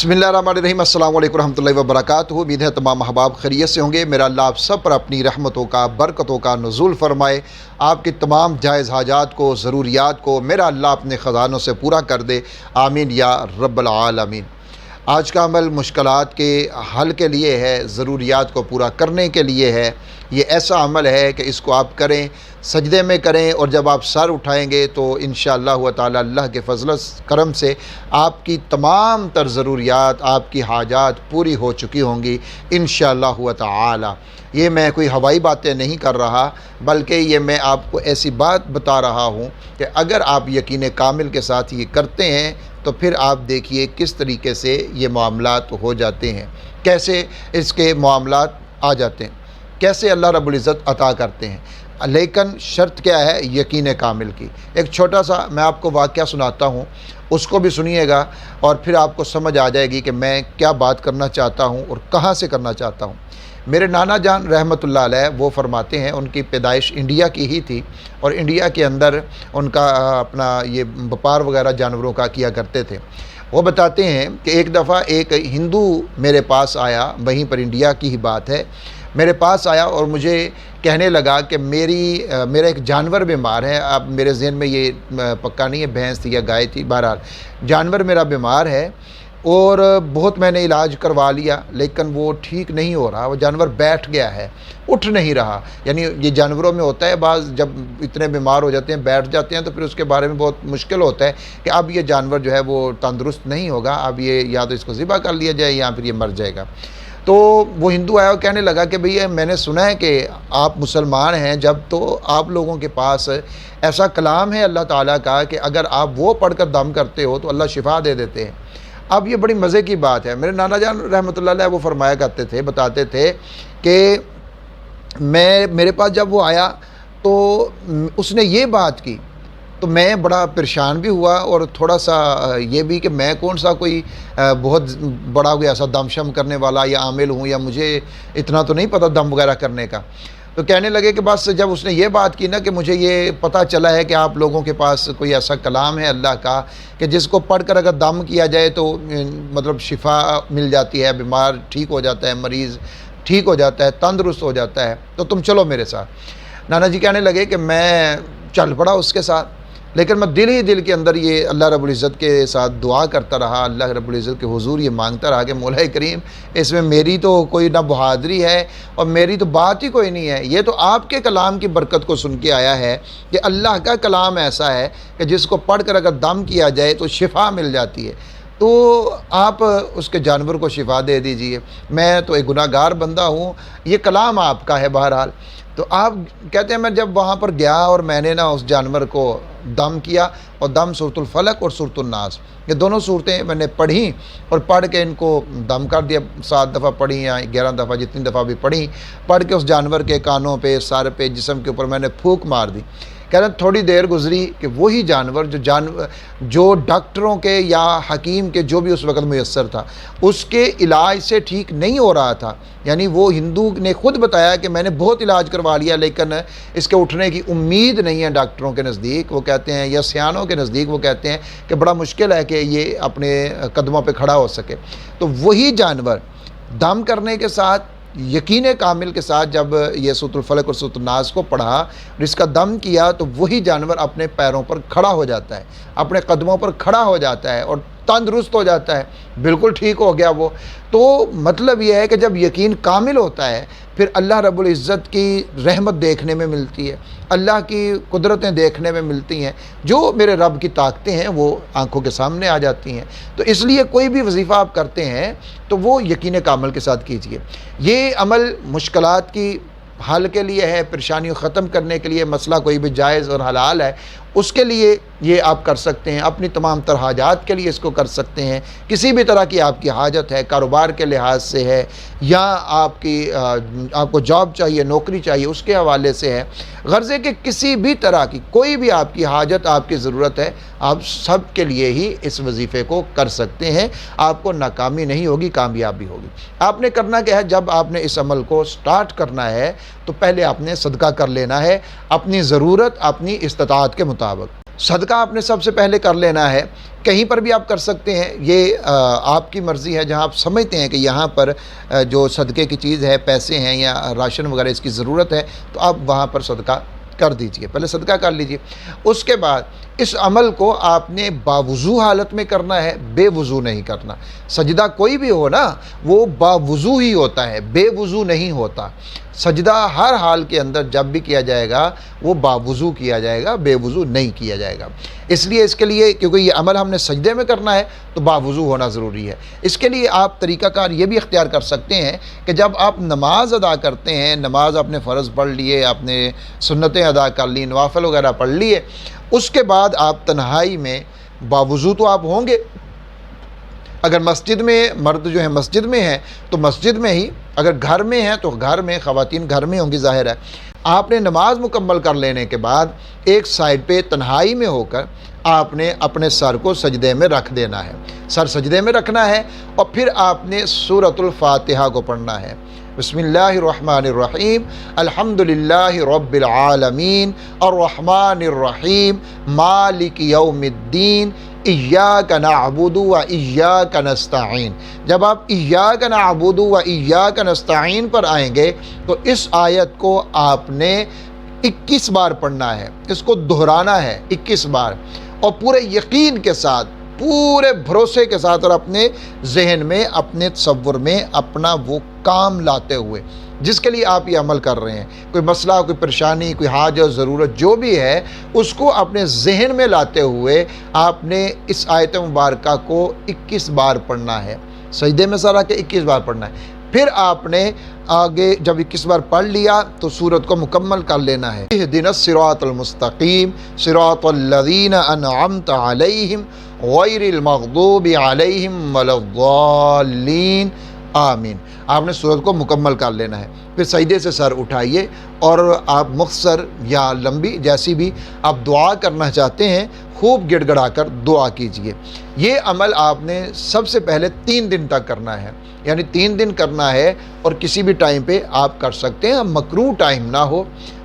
बिस्मिल्लाहिर्रहमानिर्रहीम। अस्सलाम वालेकुम रहमतुल्लाहि व बरकातुहू। उम्मीद है तमाम अहबाब खैरियत से होंगे। मेरा अल्लाह आप सब पर अपनी रहमतों का, बरकतों का नुज़ूल फरमाए। आपकी तमाम जायज़ हाजात को, ज़रूरियात को मेरा अल्लाह अपने ख़ज़ानों से पूरा कर दे। आमीन या रब्बल आलमीन। आज का अमल मुश्किलात के हल के लिए है, ज़रूरियात को पूरा करने के लिए है। ये ऐसा अमल है कि इसको आप करें, सजदे में करें, और जब आप सर उठाएंगे तो इंशाअल्लाह ताला अल्लाह के फजल करम से आपकी तमाम तर ज़रूरियात, आपकी हाजात पूरी हो चुकी होंगी इंशाअल्लाह ताला। ये मैं कोई हवाई बातें नहीं कर रहा, बल्कि ये मैं आपको ऐसी बात बता रहा हूँ कि अगर आप यकीन कामिल के साथ ये करते हैं तो फिर आप देखिए किस तरीके से ये मामलात हो जाते हैं, कैसे इसके मामलात आ जाते हैं, कैसे अल्लाह रब्बुल इज़्ज़त अता करते हैं। लेकिन शर्त क्या है? यकीन कामिल की। एक छोटा सा मैं आपको वाक़या सुनाता हूँ, उसको भी सुनिएगा और फिर आपको समझ आ जाएगी कि मैं क्या बात करना चाहता हूँ और कहाँ से करना चाहता हूँ। मेरे नाना जान रहमतुल्लाह अलैह वो फरमाते हैं, उनकी पैदाइश इंडिया की ही थी और इंडिया के अंदर उनका अपना ये व्यापार वगैरह जानवरों का किया करते थे। वो बताते हैं कि एक दफ़ा एक हिंदू मेरे पास आया, वहीं पर इंडिया की ही बात है, मेरे पास आया और मुझे कहने लगा कि मेरा एक जानवर बीमार है। अब मेरे ज़हन में ये पक्का नहीं है भैंस थी या गाय थी, बहरहाल जानवर मेरा बीमार है और बहुत मैंने इलाज करवा लिया लेकिन वो ठीक नहीं हो रहा। वो जानवर बैठ गया है, उठ नहीं रहा। यानी ये जानवरों में होता है, बाज़ जब इतने बीमार हो जाते हैं, बैठ जाते हैं, तो फिर उसके बारे में बहुत मुश्किल होता है कि अब ये जानवर जो है वो तंदुरुस्त नहीं होगा, अब ये या तो इसको ज़िबा कर लिया जाए या फिर ये मर जाएगा। तो वो हिंदू आया और कहने लगा कि भैया मैंने सुना है कि आप मुसलमान हैं, जब तो आप लोगों के पास ऐसा कलाम है अल्लाह ताला का कि अगर आप वो पढ़कर दम करते हो तो अल्लाह शिफा दे देते हैं। अब ये बड़ी मज़े की बात है। मेरे नाना जान रहमतुल्लाह अलैह वो फरमाया करते थे, बताते थे कि मेरे पास जब वो आया तो उसने ये बात की तो मैं बड़ा परेशान भी हुआ और थोड़ा सा ये भी कि मैं कौन सा कोई बहुत बड़ा कोई ऐसा दमशम करने वाला या आमिल हूँ, या मुझे इतना तो नहीं पता दम वगैरह करने का। तो कहने लगे कि बस जब उसने ये बात की ना कि मुझे ये पता चला है कि आप लोगों के पास कोई ऐसा कलाम है अल्लाह का कि जिसको पढ़कर अगर दम किया जाए तो मतलब शिफा मिल जाती है, बीमार ठीक हो जाता है, मरीज़ ठीक हो जाता है, तंदुरुस्त हो जाता है, तो तुम चलो मेरे साथ। नाना जी कहने लगे कि मैं चल पड़ा उसके साथ, लेकिन मैं दिल ही दिल के अंदर ये अल्लाह रब्बुल इज़्ज़त के साथ दुआ करता रहा, अल्लाह रब्बुल इज़्ज़त के हुज़ूर ये मांगता रहा कि मौला करीम इसमें मेरी तो कोई ना बहादुरी है और मेरी तो बात ही कोई नहीं है, ये तो आपके कलाम की बरकत को सुन के आया है कि अल्लाह का कलाम ऐसा है कि जिसको पढ़ कर अगर दम किया जाए तो शिफा मिल जाती है, तो आप उसके जानवर को शिफा दे दीजिए। मैं तो एक गुनाहगार बंदा हूँ, ये कलाम आपका है। बहरहाल तो आप कहते हैं मैं जब वहाँ पर गया और मैंने ना उस जानवर को दम किया, और दम सूरतुल फलक और सूरतुल नास ये दोनों सूरतें मैंने पढ़ी और पढ़ के इनको दम कर दिया। 7 दफ़ा पढ़ी या 11 दफ़ा, जितनी दफ़ा भी पढ़ी, पढ़ के उस जानवर के कानों पे, सर पे, जिस्म के ऊपर मैंने फूंक मार दी। कह रहे थोड़ी देर गुजरी कि वही जानवर जो डॉक्टरों के या हकीम के जो भी उस वक़्त मुयस्सर था उसके इलाज से ठीक नहीं हो रहा था। यानी वो हिंदू ने खुद बताया कि मैंने बहुत इलाज करवा लिया लेकिन इसके उठने की उम्मीद नहीं है डॉक्टरों के नज़दीक, वो कहते हैं, या सियानों के नज़दीक वो कहते हैं कि बड़ा मुश्किल है कि ये अपने कदमों पर खड़ा हो सके। तो वही जानवर दम करने के साथ, यकीन कामिल के साथ जब ये सूरतुल फलक और सूरतुल नास को पढ़ा और इसका दम किया तो वही जानवर अपने पैरों पर खड़ा हो जाता है, अपने कदमों पर खड़ा हो जाता है और तंदुरुस्त हो जाता है, बिल्कुल ठीक हो गया वो। तो मतलब ये है कि जब यकीन कामिल होता है फिर अल्लाह रब्बुल इज़्ज़त की रहमत देखने में मिलती है, अल्लाह की कुदरतें देखने में मिलती हैं, जो मेरे रब की ताकतें हैं वो आंखों के सामने आ जाती हैं। तो इसलिए कोई भी वजीफ़ा आप करते हैं तो वो यकीन कामिल के साथ कीजिए। ये अमल मुश्किलात की हल के लिए है, परेशानियों ख़त्म करने के लिए, मसला कोई भी जायज़ और हलाल है उसके लिए ये आप कर सकते हैं, अपनी तमाम तर हाजात के लिए इसको कर सकते हैं। किसी भी तरह की आपकी हाजत है, कारोबार के लिहाज से है या आपको जॉब चाहिए, नौकरी चाहिए, उसके हवाले से है, गर्ज़े के किसी भी तरह की कोई भी आपकी हाजत, आपकी ज़रूरत है, आप सब के लिए ही इस वजीफ़े को कर सकते हैं। आपको नाकामी नहीं होगी, कामयाबी होगी। आपने करना क्या है, जब आपने इस अमल को स्टार्ट करना है तो पहले आपने सदका कर लेना है अपनी ज़रूरत, अपनी इस्तिताअत के मुताबिक। صدقہ آپ نے سب سے پہلے کر لینا ہے۔ کہیں پر بھی آپ کر سکتے ہیں، یہ آپ کی مرضی ہے۔ جہاں آپ سمجھتے ہیں کہ یہاں پر جو صدقے کی چیز ہے، پیسے ہیں یا راشن وغیرہ اس کی ضرورت ہے، تو آپ وہاں پر صدقہ کر دیجئے، پہلے صدقہ کر لیجئے۔ اس کے بعد اس عمل کو آپ نے باوضو حالت میں کرنا ہے، بے وضو نہیں کرنا۔ سجدہ کوئی بھی ہو نا، وہ باوضو ہی ہوتا ہے، بے وضو نہیں ہوتا۔ سجدہ ہر حال کے اندر جب بھی کیا جائے گا وہ باوضو کیا جائے گا، بے وضو نہیں کیا جائے گا۔ اس لیے اس کے لیے، کیونکہ یہ عمل ہم نے سجدے میں کرنا ہے تو باوضو ہونا ضروری ہے۔ اس کے لیے آپ طریقہ کار یہ بھی اختیار کر سکتے ہیں کہ جب آپ نماز ادا کرتے ہیں، نماز آپ نے فرض پڑھ لیے، آپ نے سنتیں ادا کر لی، نوافل وغیرہ پڑھ لیے، اس کے بعد آپ تنہائی میں باوضو تو آپ ہوں گے۔ اگر مسجد میں مرد جو ہیں مسجد میں ہیں تو مسجد میں ہی، اگر گھر میں ہیں تو گھر میں، خواتین گھر میں ہوں گی ظاہر ہے۔ آپ نے نماز مکمل کر لینے کے بعد ایک سائڈ پہ تنہائی میں ہو کر آپ نے اپنے سر کو سجدے میں رکھ دینا ہے، سر سجدے میں رکھنا ہے، اور پھر آپ نے سورۃ الفاتحہ کو پڑھنا ہے۔ بسم اللہ الرحمن الرحیم، الحمدللہ رب العالمین، الرحمن الرحیم، مالک یوم الدین، ایاک نعبد و ایاک نستعین۔ جب آپ ایاک نعبد و ایاک نستعین پر آئیں گے تو اس آیت کو آپ نے 21 بار پڑھنا ہے، اس کو دہرانا ہے 21 بار، اور پورے یقین کے ساتھ، پورے بھروسے کے ساتھ، اور اپنے ذہن میں، اپنے تصور میں اپنا وہ کام لاتے ہوئے جس کے لیے آپ یہ عمل کر رہے ہیں، کوئی مسئلہ، کوئی پریشانی، کوئی حاجت، ضرورت جو بھی ہے، اس کو اپنے ذہن میں لاتے ہوئے آپ نے اس آیت مبارکہ کو 21 بار پڑھنا ہے، سجدے میں سر آ کے 21 بار پڑھنا ہے۔ پھر آپ نے آگے جب 21 بار پڑھ لیا تو سورت کو مکمل کر لینا ہے۔ اہدنا الصراط المستقیم صراط الذین انعمت علیہم غیر المغضوب علیہم ولا الضالین آمین۔ آپ نے سورت کو مکمل کر لینا ہے۔ پھر سجدے سے سر اٹھائیے اور آپ مختصر یا لمبی جیسی بھی آپ دعا کرنا چاہتے ہیں خوب گڑ گڑا کر دعا کیجئے۔ یہ عمل آپ نے سب سے پہلے 3 دن تک کرنا ہے، یعنی 3 دن کرنا ہے، اور کسی بھی ٹائم پہ آپ کر سکتے ہیں۔ مکروہ ٹائم نہ ہو،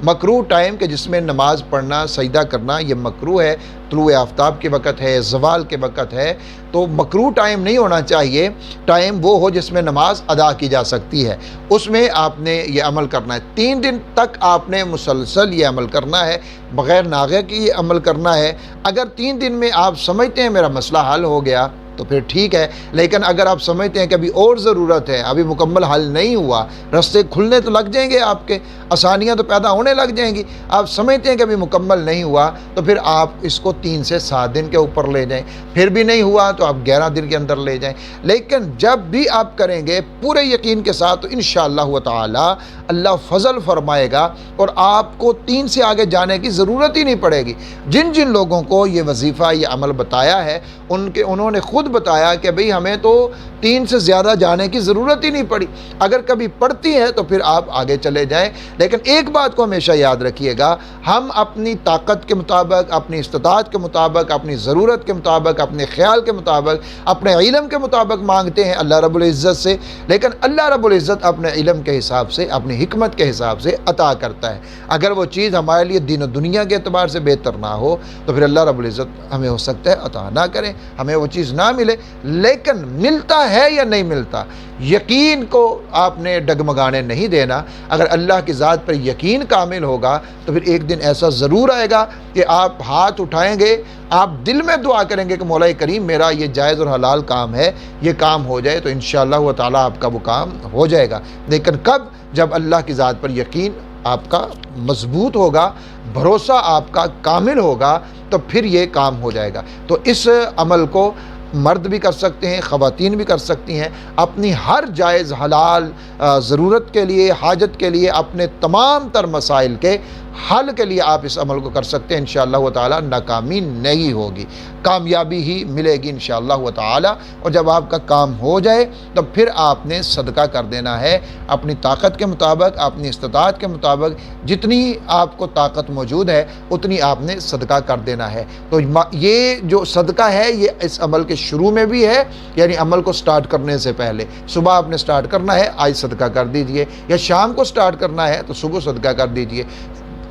مکروہ ٹائم کہ جس میں نماز پڑھنا، سجدہ کرنا یہ مکروہ ہے، طلوع آفتاب کے وقت ہے، زوال کے وقت ہے، تو مکروہ ٹائم نہیں ہونا چاہیے۔ ٹائم وہ ہو جس میں نماز ادا کی جا سکتی ہے، اس میں آپ نے یہ عمل کرنا ہے۔ 3 دن تک آپ نے مسلسل یہ عمل کرنا ہے، بغیر ناغے کی یہ عمل کرنا ہے۔ اگر 3 دن میں آپ سمجھتے ہیں میرا مسئلہ حل ہو گیا تو پھر ٹھیک ہے، لیکن اگر آپ سمجھتے ہیں کہ ابھی اور ضرورت ہے، ابھی مکمل حل نہیں ہوا، رستے کھلنے تو لگ جائیں گے، آپ کے آسانیاں تو پیدا ہونے لگ جائیں گی، آپ سمجھتے ہیں کہ ابھی مکمل نہیں ہوا، تو پھر آپ اس کو 3 سے 7 دن کے اوپر لے جائیں، پھر بھی نہیں ہوا تو آپ 11 دن کے اندر لے جائیں۔ لیکن جب بھی آپ کریں گے پورے یقین کے ساتھ تو انشاءاللہ تعالی اللہ فضل فرمائے گا، اور آپ کو 3 سے آگے جانے کی ضرورت ہی نہیں پڑے گی۔ جن جن لوگوں کو یہ وظیفہ، یہ عمل بتایا ہے، انہوں نے خود بتایا کہ بھئی ہمیں تو 3 سے زیادہ جانے کی ضرورت ہی نہیں پڑی، اگر کبھی پڑتی ہے تو پھر آپ آگے چلے جائیں۔ لیکن ایک بات کو ہمیشہ یاد رکھیے گا، ہم اپنی طاقت کے مطابق، اپنی استطاعت کے مطابق، اپنی ضرورت کے مطابق، اپنے خیال کے مطابق، اپنے علم کے مطابق مانگتے ہیں اللہ رب العزت سے، لیکن اللہ رب العزت اپنے علم کے حساب سے، اپنی حکمت کے حساب سے عطا کرتا ہے۔ اگر وہ چیز ہمارے لیے دین و دنیا کے اعتبار سے بہتر نہ ہو تو پھر اللہ رب العزت ہمیں ہو سکتا ہے عطا نہ کریں، ہمیں وہ چیز نہ ملے، لیکن ملتا ہے یا نہیں ملتا، یقین کو آپ نے ڈگمگانے نہیں دینا۔ اگر اللہ کی ذات پر یقین کامل ہوگا تو پھر ایک دن ایسا ضرور آئے گا کہ آپ ہاتھ اٹھائیں گے، آپ دل میں دعا کریں گے کہ مولا کریم میرا یہ جائز اور حلال کام ہے، یہ کام ہو جائے، تو انشاءاللہ تعالیٰ آپ کا وہ کام ہو جائے گا۔ لیکن کب؟ جب اللہ کی ذات پر یقین آپ کا مضبوط ہوگا، بھروسہ آپ کا کامل ہوگا، تو پھر یہ کام ہو جائے گا۔ تو اس عمل کو مرد بھی کر سکتے ہیں، خواتین بھی کر سکتی ہیں، اپنی ہر جائز حلال ضرورت کے لیے، حاجت کے لیے، اپنے تمام تر مسائل کے حل کے لیے آپ اس عمل کو کر سکتے ہیں۔ انشاءاللہ تعالی ناکامی نہیں ہوگی، کامیابی ہی ملے گی انشاءاللہ تعالی۔ اور جب آپ کا کام ہو جائے تو پھر آپ نے صدقہ کر دینا ہے اپنی طاقت کے مطابق، اپنی استطاعت کے مطابق، جتنی آپ کو طاقت موجود ہے اتنی آپ نے صدقہ کر دینا ہے۔ تو یہ جو صدقہ ہے یہ اس عمل کے شروع میں بھی ہے، یعنی عمل کو سٹارٹ کرنے سے پہلے صبح آپ نے سٹارٹ کرنا ہے، آج صدقہ کر دیجئے، یا شام کو سٹارٹ کرنا ہے تو صبح صدقہ کر دیجئے۔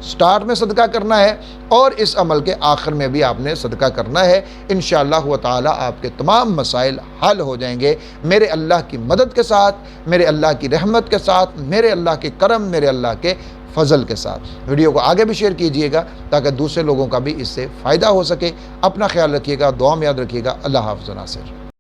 سٹارٹ میں صدقہ کرنا ہے اور اس عمل کے آخر میں بھی آپ نے صدقہ کرنا ہے۔ انشاءاللہ تعالی آپ کے تمام مسائل حل ہو جائیں گے میرے اللہ کی مدد کے ساتھ، میرے اللہ کی رحمت کے ساتھ، میرے اللہ کے کرم، میرے اللہ کے فضل کے ساتھ۔ ویڈیو کو آگے بھی شیئر کیجئے گا تاکہ دوسرے لوگوں کا بھی اس سے فائدہ ہو سکے۔ اپنا خیال رکھیے گا، دعا میں یاد رکھیے گا۔ اللہ حافظ و ناصر۔